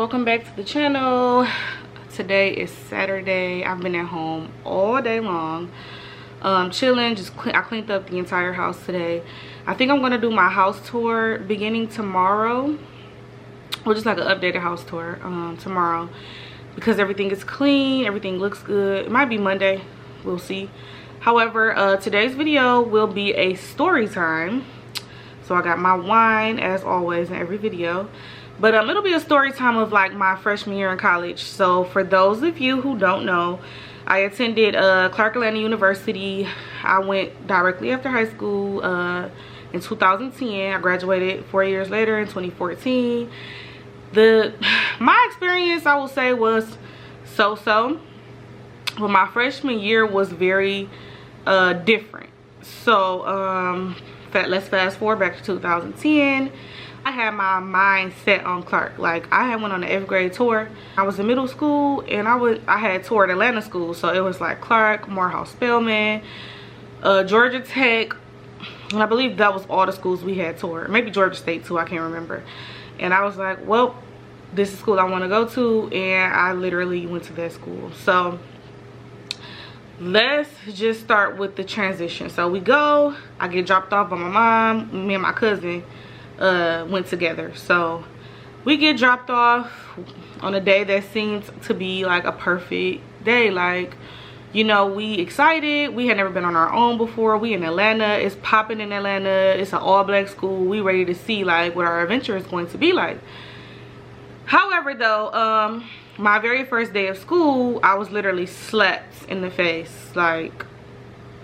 welcome back to the channel. Today is Saturday. I've been at home all day long, chilling. I cleaned up the entire house today. I think I'm gonna do my house tour beginning tomorrow, or just like an updated house tour tomorrow, because everything is clean, everything looks good. It might be Monday, we'll see. However, today's video will be a story time. So I got my wine as always in every video, but it'll be a story time of like my freshman year in college. So for those of you who don't know, I attended Clark Atlanta University. I went directly after high school in 2010. I graduated 4 years later in 2014. My experience, I will say, was so-so, but my freshman year was very different. So let's fast forward back to 2010. I had my mind set on Clark. Like, I had went on the 8th grade tour. I was in middle school and I had toured Atlanta school, so it was like Clark, Morehouse Spelman, Georgia Tech, and I believe that was all the schools we had toured. Maybe Georgia State too, I can't remember. And I was like, well, this is school I want to go to, and I literally went to that school. So let's just start with the transition. So we go, I get dropped off by my mom. Me and my cousin went together. So we get dropped off on a day that seems to be like a perfect day. Like, you know, we excited. We had never been on our own before. We in Atlanta. It's popping in Atlanta. It's an all-black school. We ready to see like what our adventure is going to be like. However though, my very first day of school, I was literally slapped in the face, like,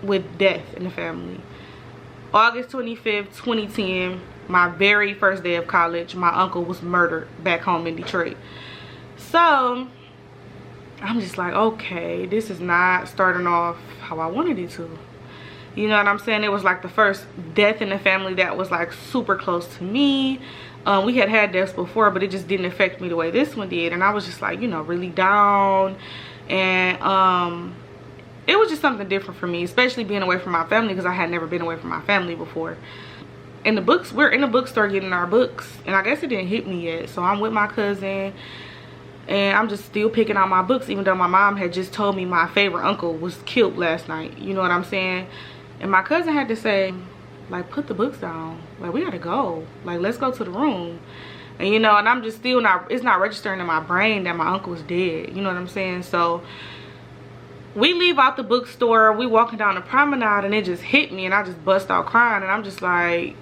with death in the family. August 25th, 2010, my very first day of college, my uncle was murdered back home in Detroit. So I'm just like, okay, this is not starting off how I wanted it to. You know what I'm saying? It was like the first death in the family that was like super close to me. We had deaths before, but it just didn't affect me the way this one did. And I was just like, you know, really down. And it was just something different for me, especially being away from my family, because I had never been away from my family before. In the books, we're in the bookstore getting our books, and I guess it didn't hit me yet. So I'm with my cousin, and I'm just still picking out my books, even though my mom had just told me my favorite uncle was killed last night. You know what I'm saying? And my cousin had to say, like, put the books down. Like, we gotta go. Like, let's go to the room. And, you know, and I'm just still not, it's not registering in my brain that my uncle's dead. You know what I'm saying? So we leave out the bookstore. We walking down the promenade, and it just hit me, and I just bust out crying. And I'm just like,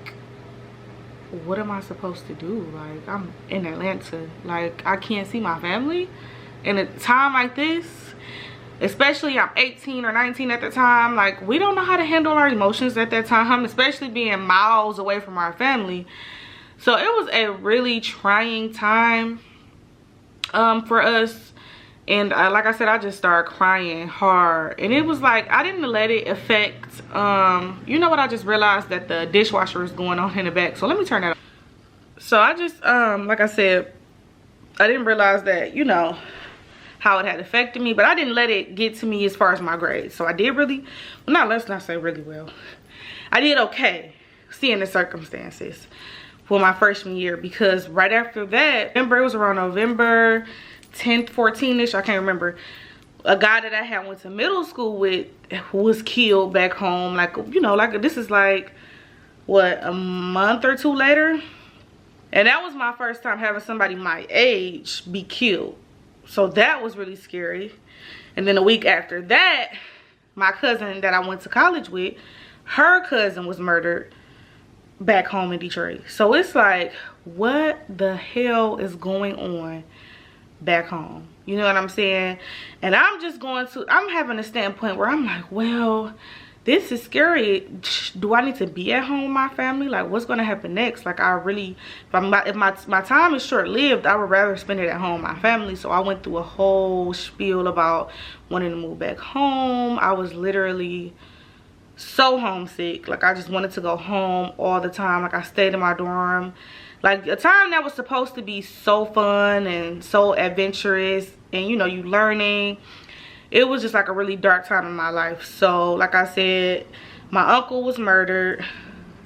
what am I supposed to do? Like, I'm in Atlanta. Like, I can't see my family in a time like this. Especially, I'm 18 or 19 at the time. Like, we don't know how to handle our emotions at that time, especially being miles away from our family. So it was a really trying time for us. And like I said, I just started crying hard. And it was like, I didn't let it affect, you know what, I just realized that the dishwasher is going on in the back. So let me turn that off. So I just, like I said, I didn't realize that, you know, how it had affected me, but I didn't let it get to me as far as my grades. So I did really, well, let's not say really well. I did okay, seeing the circumstances for my freshman year, because right after that, it was around November 10th, 14-ish, I can't remember, a guy that I had went to middle school with was killed back home. Like, you know, like, this is like, what, a month or two later? And that was my first time having somebody my age be killed. So that was really scary. And then a week after that, my cousin that I went to college with, her cousin was murdered back home in Detroit. So it's like, what the hell is going on back home? You know what I'm saying? And I'm just I'm having a standpoint where I'm like, well, this is scary. Do I need to be at home with my family? Like, what's going to happen next? Like, I really, if my time is short-lived, I would rather spend it at home with my family. So I went through a whole spiel about wanting to move back home. I was literally so homesick. Like, I just wanted to go home all the time. Like, I stayed in my dorm. Like, a time that was supposed to be so fun and so adventurous, and, you know, you learning. It was just like a really dark time in my life. So like I said, my uncle was murdered,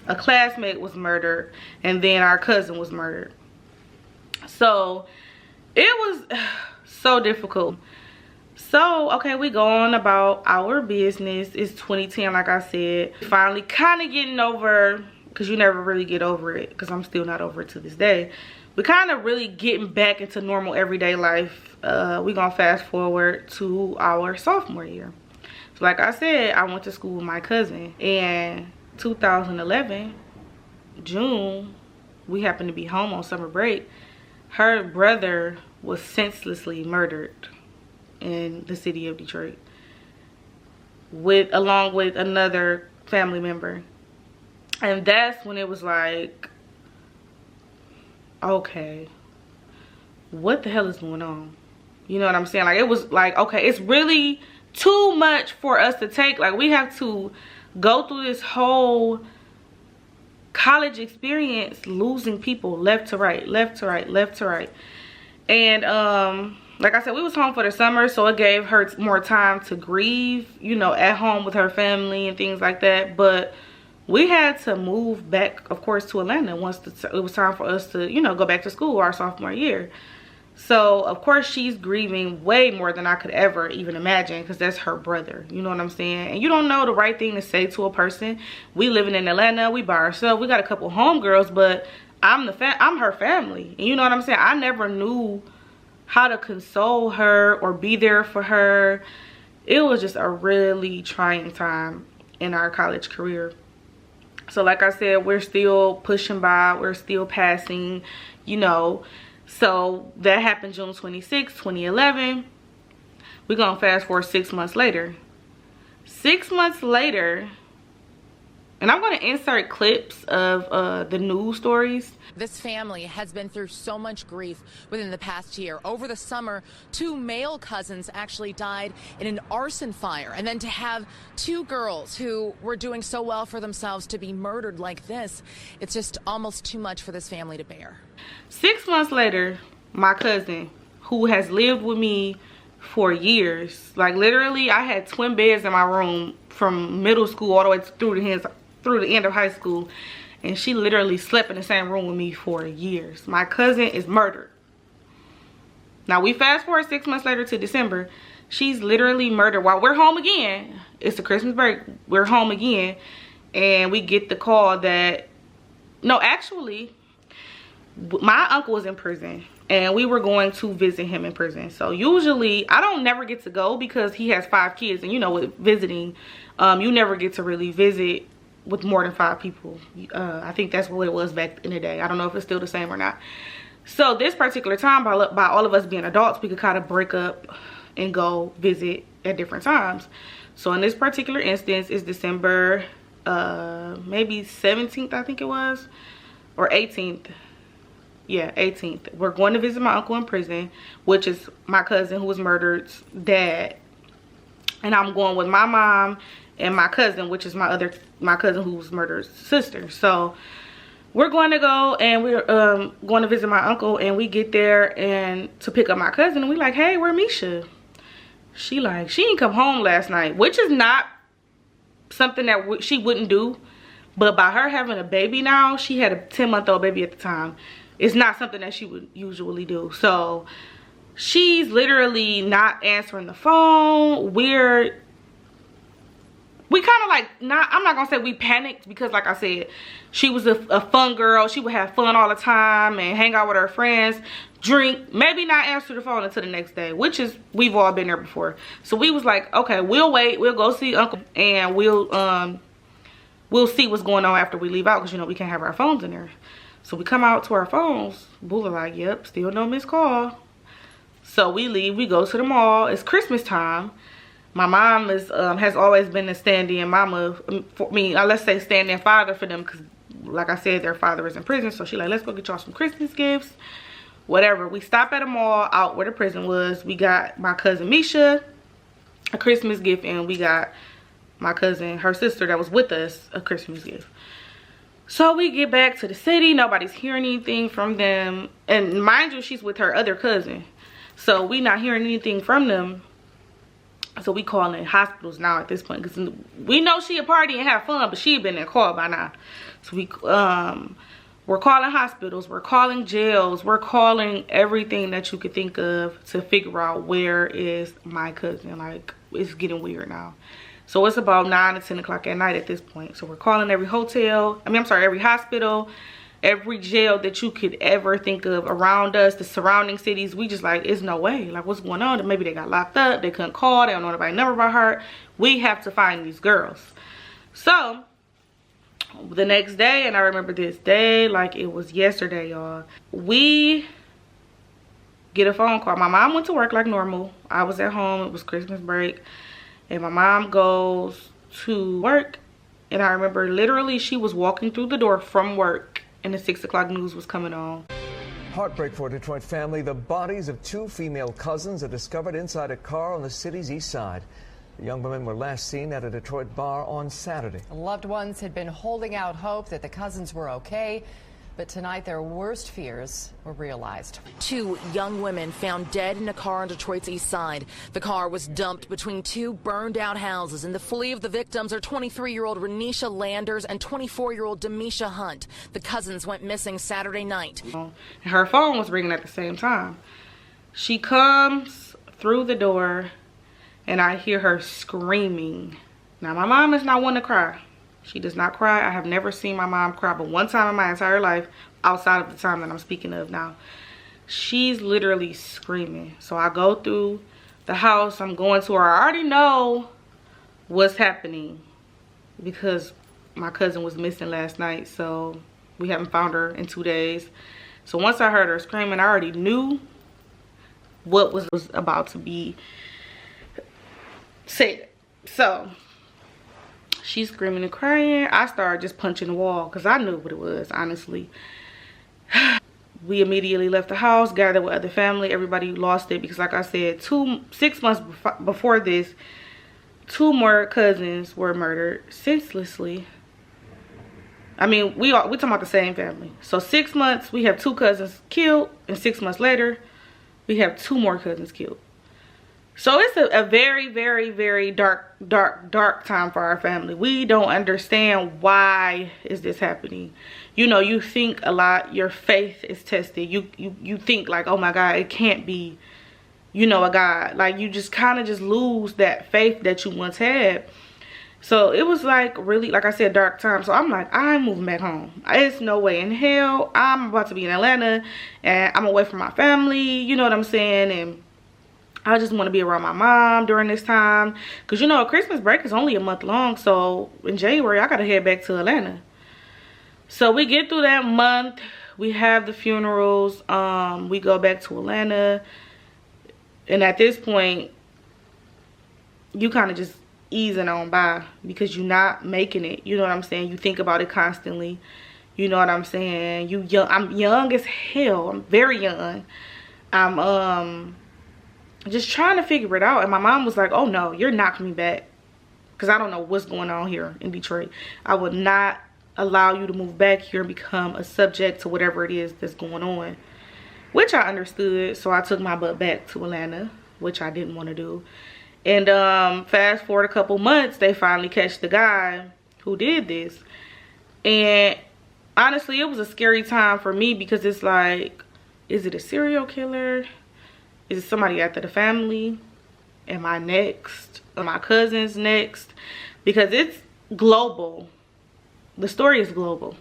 a classmate was murdered, and then our cousin was murdered. So It was so difficult. So, okay, we go on about our business. It's 2010, like I said. Finally kind of getting over, because you never really get over it, because I'm still not over it to this day. We kind of really getting back into normal everyday life. We're going to fast forward to our sophomore year. So, like I said, I went to school with my cousin. And 2011, June, we happened to be home on summer break. Her brother was senselessly murdered in the city of Detroit, along with another family member. And that's when it was like, okay, what the hell is going on? You know what I'm saying? Like, it was like, okay, it's really too much for us to take. Like, we have to go through this whole college experience losing people left to right, left to right, left to right. And like I said, we was home for the summer, so it gave her more time to grieve, you know, at home with her family and things like that. But we had to move back, of course, to Atlanta once it was time for us to, you know, go back to school our sophomore year. So, of course, she's grieving way more than I could ever even imagine, because that's her brother. You know what I'm saying? And you don't know the right thing to say to a person. We living in Atlanta. We by ourselves. We got a couple homegirls, but I'm her family. And you know what I'm saying? I never knew how to console her or be there for her. It was just a really trying time in our college career. So, like I said, we're still pushing by. We're still passing, you know. So that happened June 26, 2011. We're gonna fast forward 6 months later. 6 months later, and I'm gonna insert clips of the news stories. This family has been through so much grief within the past year. Over the summer, 2 male cousins actually died in an arson fire. And then to have 2 girls who were doing so well for themselves to be murdered like this, it's just almost too much for this family to bear. 6 months later, my cousin, who has lived with me for years, like literally I had twin beds in my room from middle school all the way through the end of high school. And she literally slept in the same room with me for years. My cousin is murdered. Now, we fast forward 6 months later to December. She's literally murdered while we're home again. It's the Christmas break. We're home again. And we get the call that... No, actually, my uncle was in prison. And we were going to visit him in prison. So, usually, I don't never get to go because he has 5 kids. And, you know, with visiting, you never get to really visit with more than 5 people. I think that's what it was back in the day. I don't know if it's still the same or not. So this particular time, by all of us being adults, we could kind of break up and go visit at different times. So in this particular instance, it's December maybe 17th, I think it was, or 18th. Yeah, 18th. We're going to visit my uncle in prison, which is my cousin who was murdered's dad. And I'm going with my mom and my cousin, which is my cousin who was murdered's sister. So we're going to go, and we're going to visit my uncle, and we get there and to pick up my cousin, and we like, hey, where Misha? She like, she didn't come home last night, which is not something that she wouldn't do. But by her having a baby now, she had a 10-month-old baby at the time. It's not something that she would usually do. So she's literally not answering the phone. We kind of like, I'm not gonna say we panicked, because like I said, she was a fun girl. She would have fun all the time and hang out with her friends, drink, maybe not answer the phone until the next day, which is, we've all been there before. So we was like, okay, we'll wait, we'll go see Uncle, and we'll see what's going on after we leave out, because you know we can't have our phones in there. So we come out to our phones. Boola like, yep, still no missed call. So we leave, we go to the mall. It's Christmas time. My mom has always been a stand-in mama for me. Let's say stand-in father for them, because like I said, their father is in prison. So she like, let's go get y'all some Christmas gifts, whatever. We stop at a mall out where the prison was. We got my cousin Misha a Christmas gift, and we got my cousin, her sister that was with us, a Christmas gift. So we get back to the city. Nobody's hearing anything from them, and mind you, she's with her other cousin, so we not hearing anything from them. So we calling hospitals now at this point, because we know she a party and have fun, but she had been in call by now. So We're calling hospitals, we're calling jails, we're calling everything that you could think of to figure out where is my cousin. Like, it's getting weird now. So it's about 9 to 10 o'clock at night at this point. So we're calling every hotel, every hospital, every jail that you could ever think of around us, the surrounding cities. We just like, it's no way. Like, what's going on? Maybe they got locked up, they couldn't call, they don't know anybody's number by heart. We have to find these girls. So the next day, and I remember this day like it was yesterday, y'all, we get a phone call. My mom went to work like normal. I was at home. It was Christmas break, and my mom goes to work, and I remember literally she was walking through the door from work and the 6 o'clock news was coming on. Heartbreak for a Detroit family. The bodies of 2 female cousins are discovered inside a car on the city's east side. The young women were last seen at a Detroit bar on Saturday. Loved ones had been holding out hope that the cousins were okay, but tonight their worst fears were realized. 2 young women found dead in a car on Detroit's east side. The car was dumped between 2 burned out houses, and the flee of the victims are 23-year-old Renisha Landers and 24-year-old Demesha Hunt. The cousins went missing Saturday night. Her phone was ringing at the same time. She comes through the door, and I hear her screaming. Now, my mom is not one to cry. She does not cry. I have never seen my mom cry, but one time in my entire life, outside of the time that I'm speaking of now, she's literally screaming. So I go through the house. I'm going to her. I already know what's happening because my cousin was missing last night, so we haven't found her in 2 days. So once I heard her screaming, I already knew what was about to be said. So she's screaming and crying. I started just punching the wall because I knew what it was, honestly. We immediately left the house, gathered with other family. Everybody lost it because, like I said, 6 months before this, 2 more cousins were murdered senselessly. I mean, we talking about the same family. So 6 months, we have 2 cousins killed, and 6 months later, we have 2 more cousins killed. So it's a very, very, very dark time for our family. We don't understand why is this happening. You know, you think a lot. Your faith is tested. You think like, oh my God, it can't be, you know, a God. Like, you just kind of just lose that faith that you once had. So it was like really, like I said, dark time. So I'm like, I'm moving back home. It's no way in hell. I'm about to be in Atlanta and I'm away from my family. You know what I'm saying? And I just want to be around my mom during this time. Because, you know, Christmas break is only a month long. So in January, I got to head back to Atlanta. So we get through that month. We have the funerals. We go back to Atlanta. And at this point, you kind of just easing on by. Because you're not making it. You know what I'm saying? You think about it constantly. You know what I'm saying? I'm young as hell. I'm very young. I'm just trying to figure it out. And my mom was like, oh no, you're not coming back, because I don't know what's going on here in Detroit. I would not allow you to move back here and become a subject to whatever it is that's going on, which I understood. So I took my butt back to Atlanta, which I didn't want to do. And fast forward a couple months, they finally catch the guy who did this. And honestly, it was a scary time for me, because it's like, is it a serial killer? Is it somebody after the family? Am I next? Are my cousins next? Because it's global. The story is global.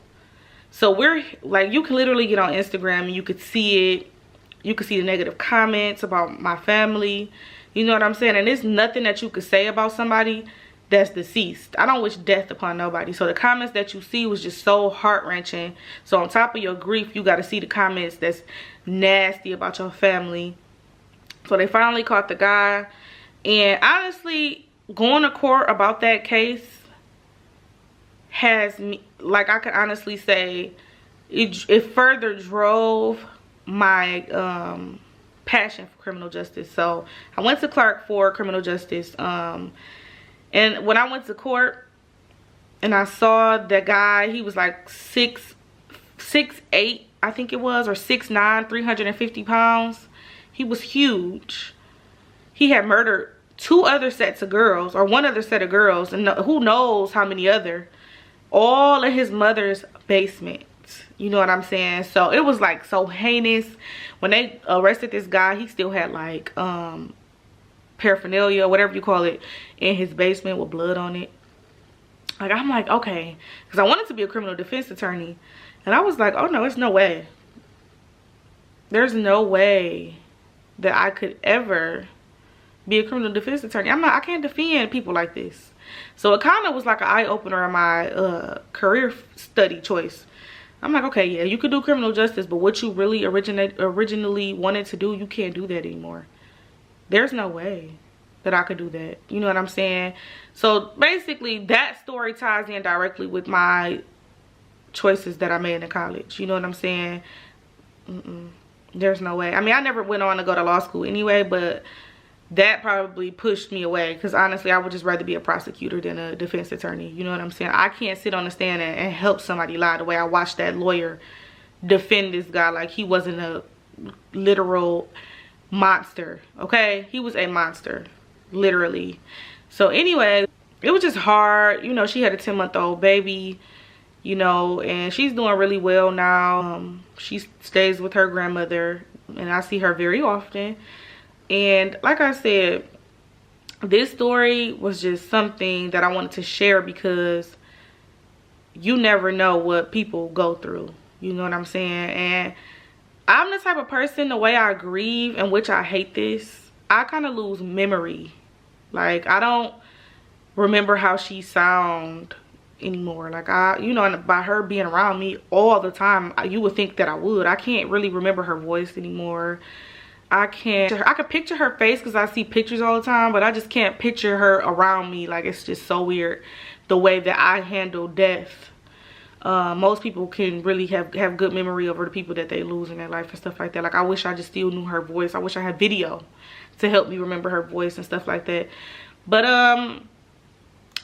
So we're like, you can literally get on Instagram and you could see it. You could see the negative comments about my family. You know what I'm saying? And there's nothing that you could say about somebody that's deceased. I don't wish death upon nobody. So the comments that you see was just so heart-wrenching. So on top of your grief, you got to see the comments that's nasty about your family. So they finally caught the guy. And honestly, going to court about that case has me, like, I can honestly say it further drove my passion for criminal justice. So I went to Clark for criminal justice. And when I went to court and I saw the guy, he was like 6'8", I think it was, or 6'9", 350 pounds. He was huge. He had murdered 2 other sets of girls, or 1 other set of girls, and who knows how many other, all in his mother's basement. You know what I'm saying? So it was like so heinous. When they arrested this guy, he still had like paraphernalia, whatever you call it, in his basement with blood on it. Like, I'm like, okay, because I wanted to be a criminal defense attorney, and I was like, oh no, there's no way. There's no way that I could ever be a criminal defense attorney. I can't defend people like this. So it kind of was like an eye-opener in my career study choice. I'm like, okay, yeah, you could do criminal justice, but what you really originally wanted to do, you can't do that anymore. There's no way that I could do that. You know what I'm saying? So basically, that story ties in directly with my choices that I made in college. You know what I'm saying? There's no way. I mean, I never went on to go to law school anyway, but that probably pushed me away, because honestly, I would just rather be a prosecutor than a defense attorney. You know what I'm saying? I can't sit on the stand and help somebody lie the way I watched that lawyer defend this guy like he wasn't a literal monster. Okay? He was a monster, literally. So anyway, it was just hard. You know, she had a 10-month-old baby, you know, and she's doing really well now. She stays with her grandmother, and I see her very often. And like I said, this story was just something that I wanted to share, because you never know what people go through. You know what I'm saying? And I'm the type of person, the way I grieve, and which I hate this, I kind of lose memory. Like, I don't remember how she sound anymore. Like, you know, by her being around me all the time, you would think that I would. I can't really remember her voice anymore. I could picture her face because I see pictures all the time, but I just can't picture her around me. Like, it's just so weird the way that I handle death. Most people can really have good memory over the people that they lose in their life and stuff like that. Like, I wish I just still knew her voice. I wish I had video to help me remember her voice and stuff like that. But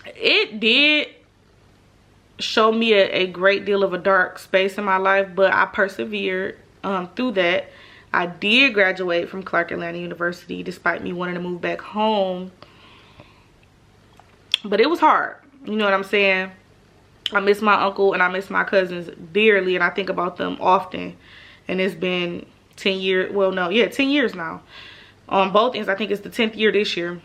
it did show me a great deal of a dark space in my life, but I persevered through that. I did graduate from Clark Atlanta University despite me wanting to move back home. But it was hard. You know what I'm saying? I miss my uncle and I miss my cousins dearly, and I think about them often. And it's been 10 years. Well, no, yeah, 10 years now. On both ends, I think it's the 10th year this year,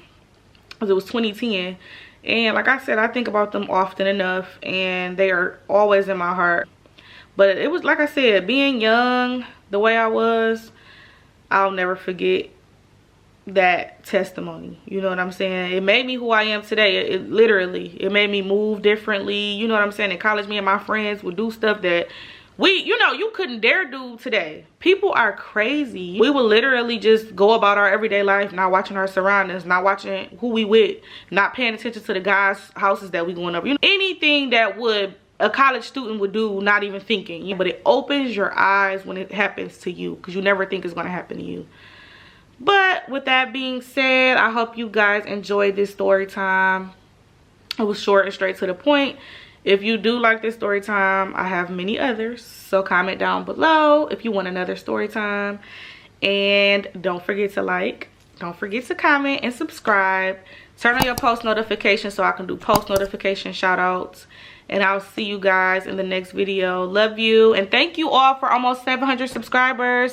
because it was 2010. And like I said, I think about them often enough, and they are always in my heart. But it was, like I said, being young the way I was, I'll never forget that testimony. You know what I'm saying? It made me who I am today. It literally, it made me move differently. You know what I'm saying? In college, me and my friends would do stuff that you know, you couldn't dare do today. People are crazy. We would literally just go about our everyday life, not watching our surroundings, not watching who we with, not paying attention to the guys' houses that we going over. You know, anything that a college student would do, not even thinking. But it opens your eyes when it happens to you, because you never think it's going to happen to you. But with that being said, I hope you guys enjoyed this story time. It was short and straight to the point. If you do like this story time, I have many others. So comment down below if you want another story time. And don't forget to like, don't forget to comment and subscribe. Turn on your post notifications so I can do post notification shout outs. And I'll see you guys in the next video. Love you. And thank you all for almost 700 subscribers.